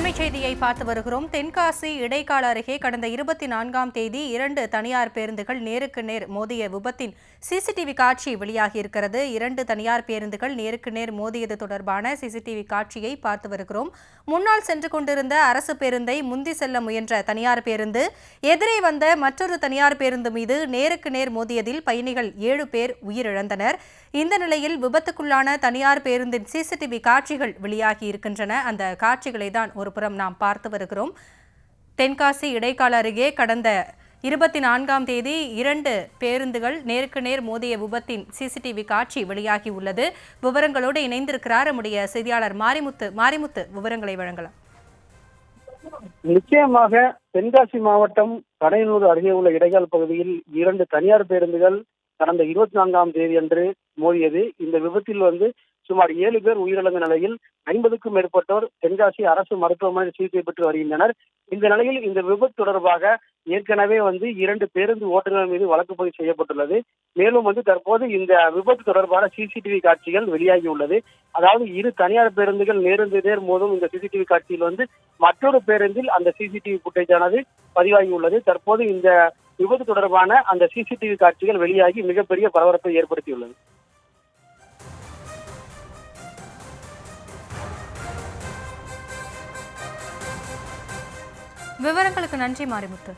அண்மை செய்தியை பார்த்து வருகிறோம். தென்காசி இடைக்கால அருகே கடந்த 24ஆம் தேதி 2 தனியார் பேருந்துகள் நேருக்கு நேர் மோதிய விபத்தின் சிசிடிவி காட்சி வெளியாகியிருக்கிறது. 2 தனியார் பேருந்துகள் நேருக்கு நேர் மோதியது தொடர்பான சிசிடிவி காட்சியை பார்த்து வருகிறோம். முன்னால் சென்று கொண்டிருந்த அரசு பேருந்தை முந்தி செல்ல முயன்ற தனியார் பேருந்து எதிரே வந்த மற்றொரு தனியார் பேருந்து மீது நேருக்கு நேர் மோதியதில் பயணிகள் 7 பேர் உயிரிழந்தனர். இந்த நிலையில் விபத்துக்குள்ளான தனியார் பேருந்தின் சிசிடிவி காட்சிகள் வெளியாகி இருக்கின்றன. அந்த காட்சிகளை தான் ஒருபுறம் நாம் பார்த்து வருகிறோம். தென்காசி இடைக்கால அருகே கடந்த 24ஆம் தேதி 2 பேருந்துகள் நேருக்கு நேர் மோதிய விபத்தின் சிசிடிவி காட்சி வெளியாகி உள்ளது. விவரங்களோடு இணைந்திருக்கிறார் நம்முடைய செய்தியாளர் மாரிமுத்து. விவரங்களை வழங்கலாம். நிச்சயமாக தென்காசி மாவட்டம் கடையனூர் அருகே உள்ள இடைக்கால் பகுதியில் 2 தனியார் பேருந்துகள் கடந்த 24ஆம் தேதி அன்று மோதியது. இந்த விபத்தில் சுமார் 7 பேர் உயிரிழந்த நிலையில் 50க்கும் மேற்பட்டோர் தென்காசி அரசு மருத்துவமனையில் சிகிச்சை பெற்று வருகின்றனர். இந்த நிலையில் இந்த விபத்து தொடர்பாக ஏற்கனவே 2 பேருந்து ஓட்டுநர் மீது வழக்கு பதிவு செய்யப்பட்டுள்ளது. மேலும் தற்போது இந்த விபத்து தொடர்பான சிசிடிவி காட்சிகள் வெளியாகி உள்ளது. அதாவது 2 தனியார் பேருந்துகள் நேர் மோதும் இந்த சிசிடிவி காட்சியில் மற்றொரு பேருந்தில் அந்த சிசிடிவி ஃபுட்டேஜ் ஆனது பதிவாகி உள்ளது. தற்போது இந்த விபத்து தொடர்பான அந்த சிசிடிவி காட்சிகள் வெளியாகி மிகப்பெரிய பரபரப்பை ஏற்படுத்தியுள்ளது. விவரங்களுக்கு நன்றி மாரிமுத்து.